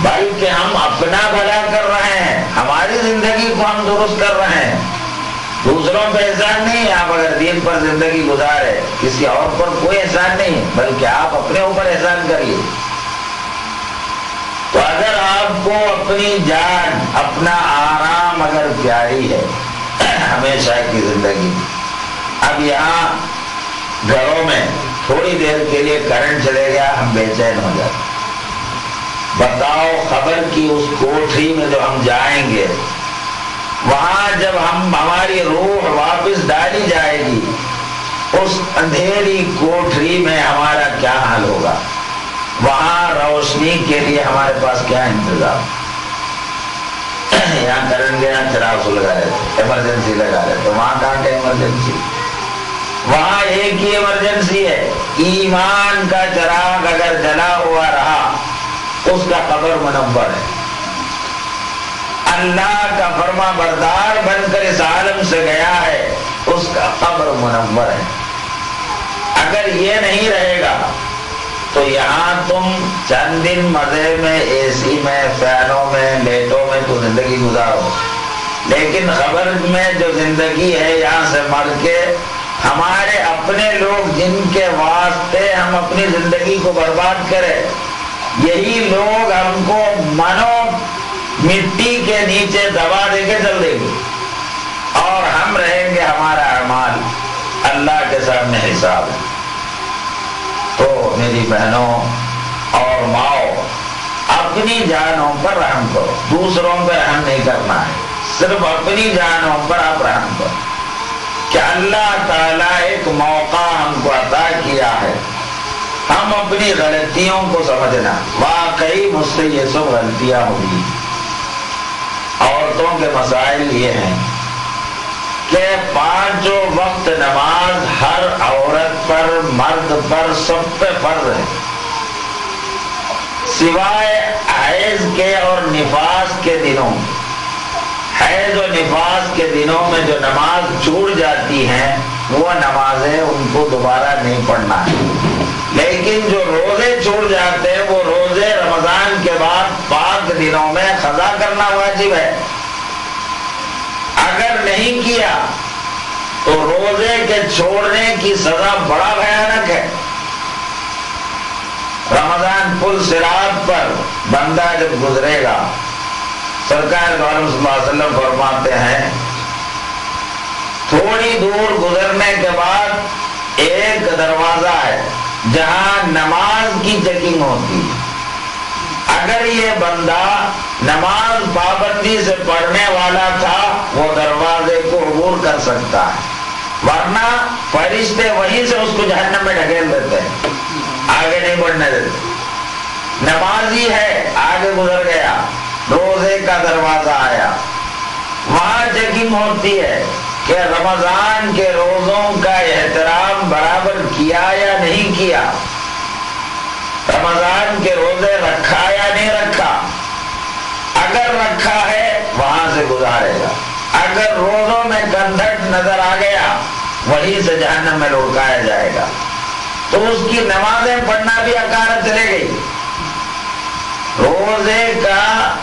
بلکہ ہم اپنا بھلا کر رہے ہیں، ہماری زندگی کو ہم درست کر رہے ہیں، دوسروں پہ احسان نہیں. آپ اگر دین پر زندگی گزارے کسی اور پر کوئی احسان نہیں، بلکہ آپ اپنے اوپر احسان کریے. تو اگر آپ کو اپنی جان، اپنا آرام اگر پیاری ہے ہمیشہ کی زندگی، اب یہاں گھروں میں تھوڑی دیر کے لیے کرنٹ چلے گیا ہم بے چین ہو جاتے. بتاؤ خبر کی اس کوٹھی میں جو ہم جائیں گے، وہاں جب ہماری روح واپس ڈالی جائے گی، اس اندھیری کوٹھی میں ہمارا کیا حال ہوگا؟ وہاں روشنی کے لیے ہمارے پاس کیا انتظام؟ یہاں کرنٹ گیا چراغ کو لگا رہے تھے، ایمرجنسی لگا رہے تھے، وہاں کہاں کہ ایمرجنسی؟ وہاں ایک ہی ایمرجنسی ہے، ایمان کا چراغ اگر جلا ہوا رہا اس کا قبر منور ہے. اللہ کا فرما بردار بن کر اس عالم سے گیا ہے، اس کا قبر منور ہے. اگر یہ نہیں رہے گا تو یہاں تم چند دن مزے میں اے سی میں، فینوں میں، لیٹوں میں تو زندگی گزارو، لیکن قبر میں جو زندگی ہے یہاں سے مر کے ہمارے اپنے لوگ جن کے واسطے ہم اپنی زندگی کو برباد کریں، یہی لوگ ہم کو منو مٹی کے نیچے دبا دے کے چل دیں گے، اور ہم رہیں گے ہمارا اعمال اللہ کے سامنے حساب ہے. تو میری بہنوں اور ماؤں، اپنی جانوں پر رحم کرو، دوسروں پہ رحم نہیں کرنا ہے، صرف اپنی جانوں پر آپ رحم کرو کہ اللہ تعالیٰ ایک موقع ہم کو عطا کیا ہے، ہم اپنی غلطیوں کو سمجھنا. واقعی مجھ سے یہ سب غلطیاں ہوگی. عورتوں کے مسائل یہ ہیں کہ 5 وقت نماز ہر عورت پر، مرد پر، سب پہ فرض ہے، سوائے حیض کے اور نفاس کے دنوں. حیض و نفاس کے دنوں میں جو نماز چھوٹ جاتی ہیں وہ نمازیں ان کو دوبارہ نہیں پڑھنا ہے، لیکن جو روزے چھوٹ جاتے ہیں وہ روزے رمضان کے بعد 5 دنوں میں قضا کرنا واجب ہے. اگر نہیں کیا تو روزے کے چھوڑنے کی سزا بڑا بھیانک ہے. رمضان پل صراط پر بندہ جب گزرے گا، سرکار صلی اللہ علیہ وسلم فرماتے ہیں تھوڑی دور گزرنے کے بعد ایک دروازہ ہے جہاں نماز کی چیکنگ ہوتی ہے. اگر یہ بندہ نماز پابندی سے پڑھنے والا تھا وہ دروازے کو عبور کر سکتا ہے، ورنہ فرشتے وہیں سے اس کو جہنم میں ڈھکیل دیتے ہیں، آگے نہیں بڑھنے دیتے. نمازی ہے، آگے گزر گیا، روزے کا دروازہ آیا، وہاں چیکنگ ہوتی ہے کہ رمضان کے روزوں کا احترام برابر کیا یا نہیں کیا، رمضان کے روزے رکھا یا نہیں رکھا. اگر رکھا ہے وہاں سے گزارے گا، اگر روزوں میں گندھٹ نظر آ گیا وہیں سے جہنم میں لڑکایا جائے گا. تو اس کی نمازیں پڑھنا بھی اکارت چلے گئی. روزے کا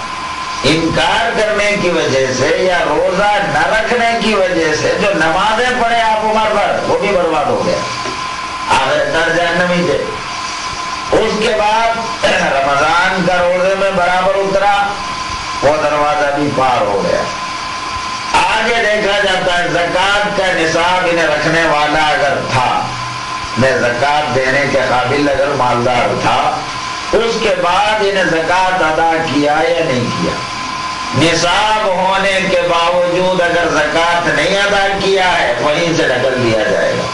انکار کرنے کی وجہ سے یا روزہ نہ رکھنے کی وجہ سے جو نمازیں پڑھے آپ عمر پر وہ بھی برباد ہو گیا، آخر جہنمی تھے. اس کے بعد رمضان کا روزے میں برابر اترا، وہ دروازہ بھی پار ہو گیا. آگے دیکھا جاتا ہے زکوٰۃ کا نصاب انہیں رکھنے والا اگر تھا، میں زکوٰۃ دینے کے قابل اگر مالدار تھا، اس کے بعد انہیں زکوٰۃ ادا کیا یا نہیں کیا. نصاب ہونے کے باوجود اگر زکوٰۃ نہیں ادا کیا ہے وہیں سے ڈھکل دیا جائے گا.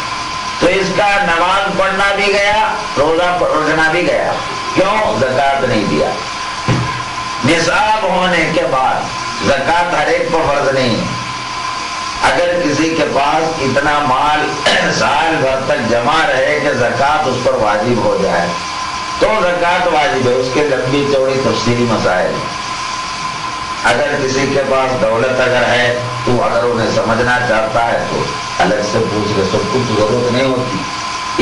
تو اس کا نماز پڑھنا بھی گیا، روزہ رکھنا بھی گیا. کیوں؟ زکوٰۃ نہیں دیا. نصاب ہونے کے بعد زکوٰۃ ہر ایک پر فرض نہیں ہے. اگر کسی کے پاس اتنا مال سال بھر تک جمع رہے کہ زکوٰۃ اس پر واجب ہو جائے تو زکوٰۃ واجب ہے. اس کے لمبی چوڑی تفصیلی مسائل. اگر کسی کے پاس دولت اگر ہے تو اگر انہیں سمجھنا چاہتا ہے تو الگ سے پوچھ لے، سب کچھ ضرورت نہیں ہوتی.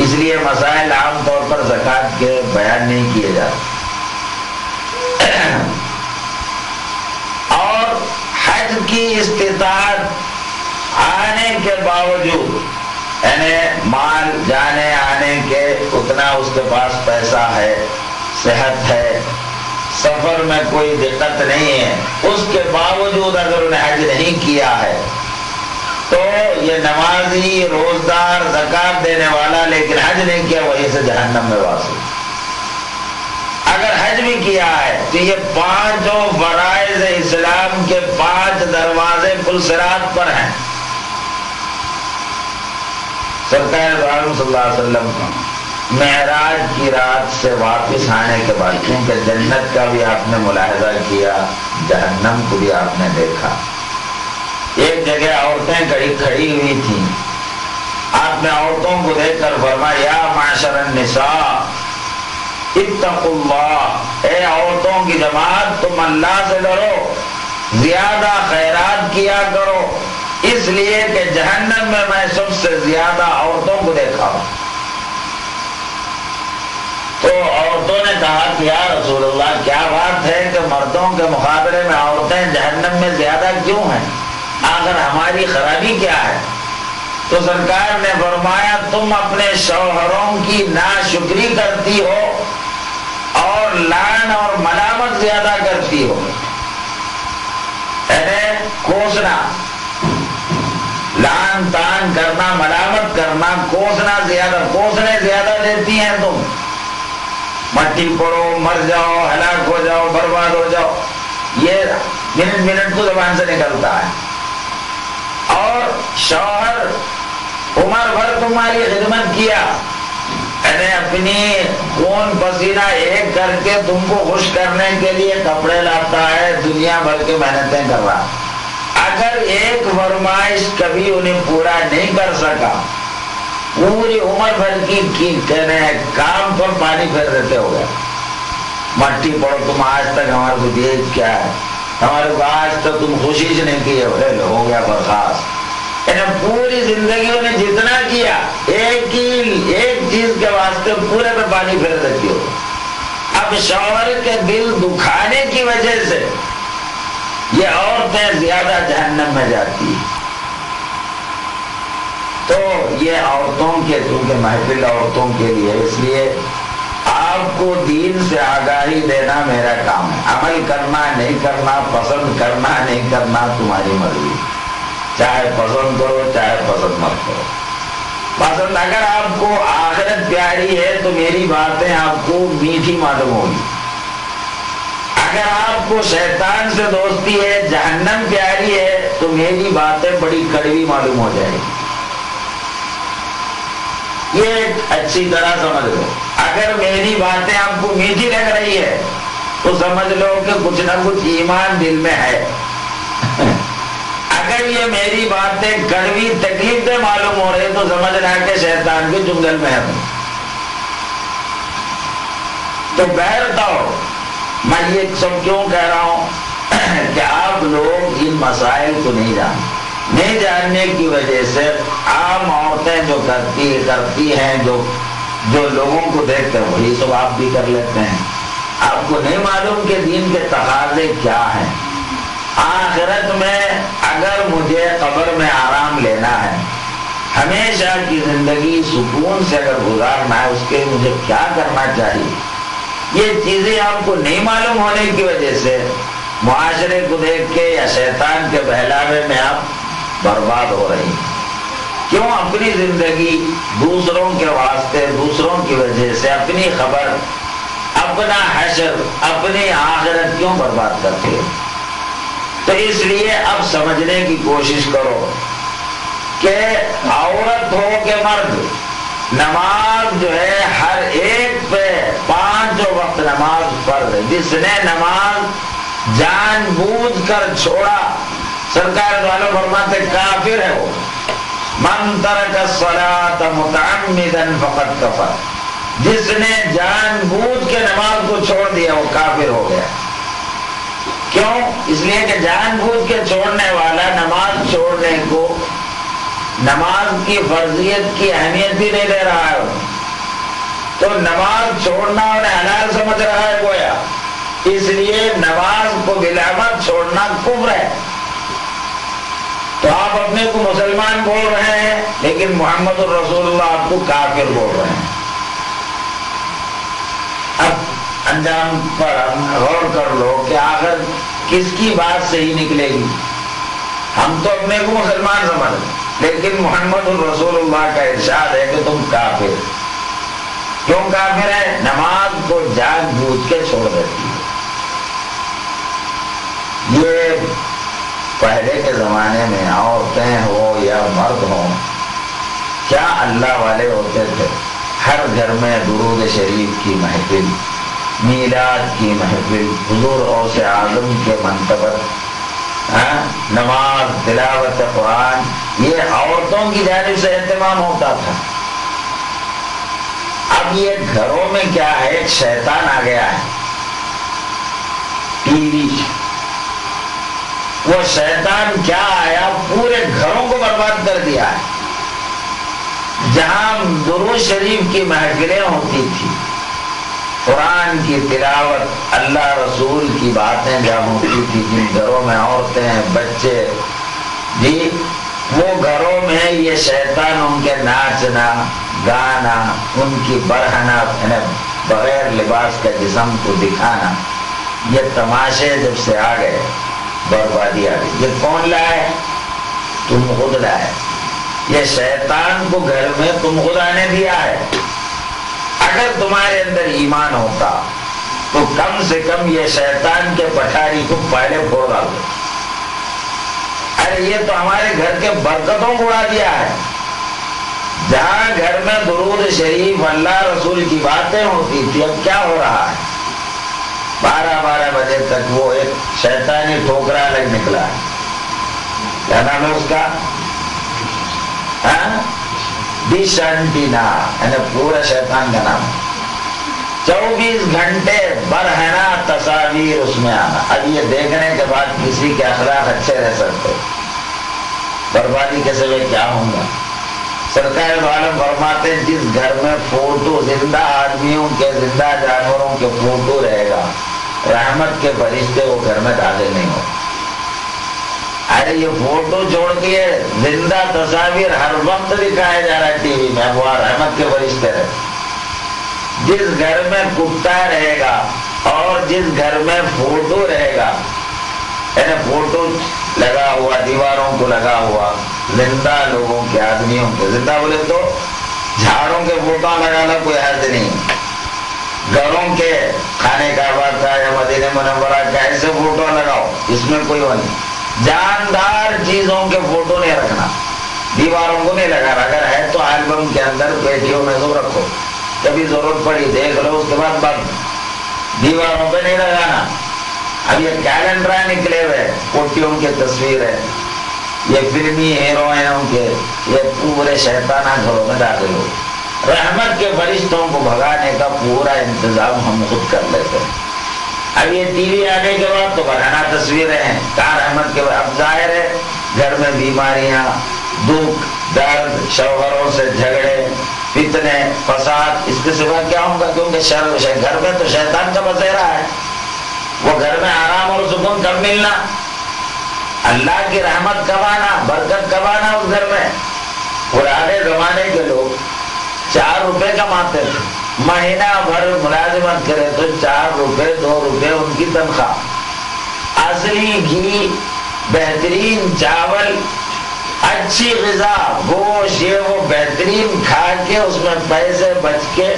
اس لیے مسائل عام طور پر زکوٰۃ کے بیان نہیں کیے جاتے. حج کی استطاعت آنے کے باوجود، یعنی مال جانے آنے کے اتنا اس کے پاس پیسہ ہے، صحت ہے، سفر میں کوئی دقت نہیں ہے، اس کے باوجود اگر انہیں حج نہیں کیا ہے تو یہ نمازی، روزدار، زکات دینے والا لیکن حج نہیں کیا، وہیں سے جہنم میں واصل۔ اگر حج بھی کیا ہے تو یہ پانچوں فرائض اسلام کے 5 دروازے پلسرات پر ہیں۔ سرکار دو عالم صلی اللہ علیہ وسلم معراج کی رات سے واپس آنے کے بعد، کیونکہ جنت کا بھی آپ نے ملاحظہ کیا، جہنم کو بھی آپ نے دیکھا، ایک جگہ عورتیں کھڑی ہوئی تھیں، آپ نے عورتوں کو دیکھ کر فرمایا یا معاشر النساء اتقوا اللہ، اے عورتوں کی جماعت تم اللہ سے ڈرو، زیادہ خیرات کیا کرو، اس لیے کہ جہنم میں سب سے زیادہ عورتوں کو دیکھا ہوں۔ تو عورتوں نے کہا کہ یا رسول اللہ کیا بات ہے کہ مردوں کے مقابلے میں عورتیں جہنم میں زیادہ کیوں ہیں، آخر ہماری خرابی کیا ہے؟ تو سرکار نے فرمایا تم اپنے شوہروں کی ناشکری کرتی ہو اور لعن اور ملامت زیادہ کرتی ہو، یعنی کوسنا، لعن تان کرنا، ملامت کرنا، کوسنے زیادہ دیتی ہیں تم، مٹی پڑو، مر جاؤ، ہلاک ہو جاؤ، برباد ہو جاؤ، یہ منٹ کو زبان سے نکلتا ہے۔ اور شوہر عمر بھر تمہاری خدمت کیا، یعنی اپنی خون پسینہ ایک کر کے تم کو خوش کرنے کے لیے کپڑے لاتا ہے، دنیا بھر کے محنتیں کر رہا، اگر ایک فرمائش کبھی انہیں پورا نہیں کر سکا، پوری عمر بھر کی کام پر پانی پھیر دیتے ہو گئے، مٹی پڑو، تم آج تک ہمارے کو دیے کیا ہے، ہمارے کو آج تک تم خوشی سے نہیں کی ہے، ہو گیا برخاست۔ پوری زندگی انہیں جتنا کیا ایک چیز کے واسطے پورے پہ پانی پھیر دیتی ہو۔ اب شوہر کے دل دکھانے کی وجہ سے یہ عورتیں زیادہ جہنم میں جاتی ہیں۔ تو یہ عورتوں کے، کیونکہ محفل عورتوں کے لیے، اس لیے آپ کو دین سے آگاہی دینا میرا کام ہے، عمل کرنا نہیں کرنا، پسند کرنا نہیں کرنا تمہاری مرضی، چاہے پسند کرو چاہے پسند مت کرو۔ پسند اگر آپ کو آخرت پیاری ہے تو میری باتیں آپ کو میٹھی معلوم ہوگی، اگر آپ کو شیطان سے دوستی ہے، جہنم پیاری ہے تو میری باتیں بڑی کڑوی معلوم ہو جائے گی۔ یہ ایک اچھی طرح سمجھ لو، اگر میری باتیں آپ کو میٹھی لگ رہی ہے تو سمجھ لو کہ کچھ نہ کچھ ایمان دل میں ہے، اگر یہ میری باتیں کڑوی تکلیف دہ معلوم ہو رہی تو سمجھنا کہ شیطان کے جنگل میں ہے۔ تو بہرطور میں یہ سب کیوں کہہ رہا ہوں کہ آپ لوگ ان مسائل کو نہیں جاننے کی وجہ سے عام عورتیں جو کرتی ہیں، جو لوگوں کو دیکھتے ہیں وہی سب آپ بھی کر لیتے ہیں۔ آپ کو نہیں معلوم کہ دین کے تقاضے کیا ہیں۔ آخرت میں اگر مجھے قبر میں آرام لینا ہے، ہمیشہ کی زندگی سکون سے اگر گزارنا ہے، اس کے مجھے کیا کرنا چاہیے، یہ چیزیں آپ کو نہیں معلوم ہونے کی وجہ سے معاشرے کو دیکھ کے یا شیطان کے بہلاوے میں آپ برباد ہو رہی ہیں۔ کیوں اپنی زندگی دوسروں کے واسطے، دوسروں کی وجہ سے اپنی خبر، اپنا حشر، اپنی آخرت کیوں برباد کرتے ہیں؟ تو اس لیے اب سمجھنے کی کوشش کرو کہ عورت ہو کہ مرد، نماز جو ہے ہر ایک پہ 5 وقت نماز فرض ہے۔ جس نے نماز جان بوجھ کر چھوڑا، سرکار والوں فرماتے کافر ہے وہ۔ من ترک الصلاۃ متعمدا فقد کفر، جس نے جان بوجھ کے نماز کو چھوڑ دیا وہ کافر ہو گیا۔ کیوں؟ اس لیے کہ جان بوجھ کے چھوڑنے والا نماز چھوڑنے کو، نماز کی فرضیت کی اہمیت بھی نہیں دے رہا ہے، تو نماز چھوڑنا انہیں حلال سمجھ رہا ہے گویا، اس لیے نماز کو بالعمد چھوڑنا کفر ہے۔ تو آپ اپنے کو مسلمان بول رہے ہیں لیکن محمد الرسول اللہ آپ کو کافر بول رہے ہیں۔ اب انجام پر غور کر لو کہ آخر کس کی بات صحیح نکلے گی؟ ہم تو اپنے کو مسلمان سمجھ، لیکن محمد الرسول اللہ کا ارشاد ہے کہ تم کافر۔ کیوں کافر ہے؟ نماز کو جان بوجھ کے چھوڑ دیتی ہے۔ یہ پہلے کے زمانے میں عورتیں ہو یا مرد ہو، کیا اللہ والے ہوتے تھے؟ ہر گھر میں درود شریف کی محفل، میلاد کی محفل، حضور غوث اعظم کے منقبت، نماز، تلاوت قرآن، یہ عورتوں کی جانب سے اہتمام ہوتا تھا۔ اب یہ گھروں میں کیا ہے؟ ایک شیطان آ گیا ہے، ٹی وی۔ وہ شیطان کیا آیا؟ پورے گھروں کو برباد کر دیا ہے۔ جہاں درود شریف کی محفلیں ہوتی تھی، قرآن کی تلاوت، اللہ رسول کی باتیں جہاں ہوتی تھی، جن گھروں میں عورتیں، بچے، جی وہ گھروں میں یہ شیطان ان کے ناچنا گانا، ان کی برہنا، بغیر لباس کا جسم کو دکھانا، یہ تماشے جب سے آ گئے بربادی آ گئی۔ یہ کون لائے؟ تم خود لائے۔ یہ شیطان کو گھر میں تم خدا نے دیا ہے۔ اگر تمہارے اندر ایمان ہوتا تو کم سے کم یہ شیطان کے پٹھاری کو پہلے پھوڑ ڈالو۔ ارے یہ تو ہمارے گھر کے برکتوں کو اڑا دیا ہے۔ جہاں گھر میں درود شریف، اللہ رسول کی باتیں ہوتی تھی، اب کیا ہو رہا ہے؟ 12 بجے تک وہ ایک شیطانی ٹھوکرا لگ نکلا ہے، کیا نام ہے اس کا؟ ڈش اینٹینا، یعنی پورا شیطان کا نام۔ 24 گھنٹے برہنا تصاویر اس میں آنا۔ اب یہ دیکھنے کے بعد کسی کے اخلاق اچھے رہ سکتے؟ بربادی کے سوے کیا ہوں گا؟ سرکار عالم فرماتے جس گھر میں فوٹو، زندہ آدمیوں کے، زندہ جانوروں کے فوٹو رہے گا، رحمت کے فرشتے وہ گھر میں داخل نہیں ہو۔ ارے یہ فوٹو چھوڑ کے زندہ تصاویر ہر وقت دکھایا جا رہا ہے ٹی وی میں، وہ رحمت کے فرشتے رہے۔ جس گھر میں کتا رہے گا اور جس گھر میں فوٹو رہے گا، یعنی فوٹو لگا ہوا، دیواروں کو لگا ہوا، زندہ لوگوں کے، آدمیوں کے، زندہ بولے تو جھاڑوں کے فوٹو لگانا کوئی حد نہیں، گھروں کے، خانے کعبہ کا یا مدینہ منورہ کا ایسے فوٹو لگاؤ، اس میں کوئی وہ نہیں۔ جاندار چیزوں کے فوٹو نہیں رکھنا، دیواروں کو نہیں لگانا، اگر ہے تو البم کے اندر پیٹیوں میں تو رکھو، کبھی ضرورت پڑی دیکھ لو، اس کے بعد بند۔ دیواروں پہ نہیں لگانا۔ اب یہ کیلنڈر نکلے ہوئے، کوٹیوں کی تصویر ہے، یہ فلمی ہیروئنوں کے، یہ پورے شیطانہ گھروں میں داخل ہو۔ رحمت کے فرشتوں کو بھگانے کا پورا انتظام ہم خود کر لیتے ہیں۔ اب یہ ٹی وی آنے کے بعد تو بنانا تصویریں ہیں، کہاں رحمت کے بعد؟ اب ظاہر ہے گھر میں بیماریاں، دکھ، درد، شوہروں سے جھگڑے، فتنے، فساد، اس کے سوا کیا ہوگا؟ کیونکہ گھر میں تو شیطان کا بسیرا ہے۔ وہ گھر میں آرام اور سکون کب ملنا؟ اللہ کی رحمت کب آنا، برکت کب آنا اس گھر میں؟ پرانے زمانے کے لوگ 4 روپے کماتے تھے، مہینہ بھر ملازمت کرے تو 4 روپے 2 روپے ان کی تنخواہ۔ اصلی گھی، بہترین چاول، اچھی غذا، گوشت، یہ وہ بہترین کھا کے اس میں پیسے بچ کے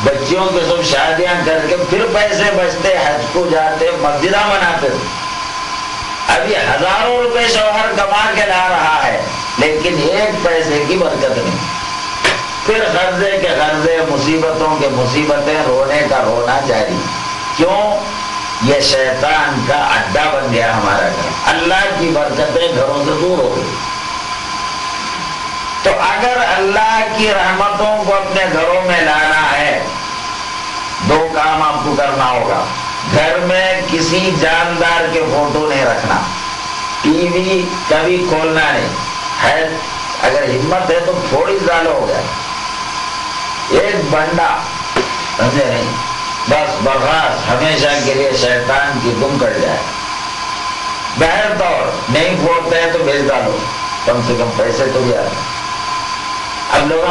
بچیوں کے سب شادیاں کر کے پھر پیسے بچتے، حج کو جاتے، مسجدہ بناتے۔ ابھی ہزاروں روپے شوہر کما کے لا رہا ہے لیکن 1 پیسے کی برکت نہیں۔ پھر قرضے کے قرضے، مصیبتوں کے مصیبتیں، رونے کا رونا جاری۔ کیوں؟ یہ شیطان کا اڈا بن گیا ہمارا گھر، اللہ کی برکتیں گھروں سے دور ہو گئی۔ تو اگر اللہ کی رحمتوں کو اپنے گھروں میں لانا ہے، 2 کام آپ کو کرنا ہوگا۔ گھر میں کسی جاندار کے فوٹو نہیں رکھنا، ٹی وی کبھی کھولنا نہیں ہے، اگر ہمت ہے تو تھوڑی ڈالو ہو گیا، ایک بنڈا، سمجھے نہیں، بس برخاست، ہمیشہ کے لیے شیطان کی دم کٹ جائے۔ بہر طور نہیں پھوڑتے ہیں تو بھیج ڈالو، کم سے کم پیسے تو بھی آئے۔ اب لوگ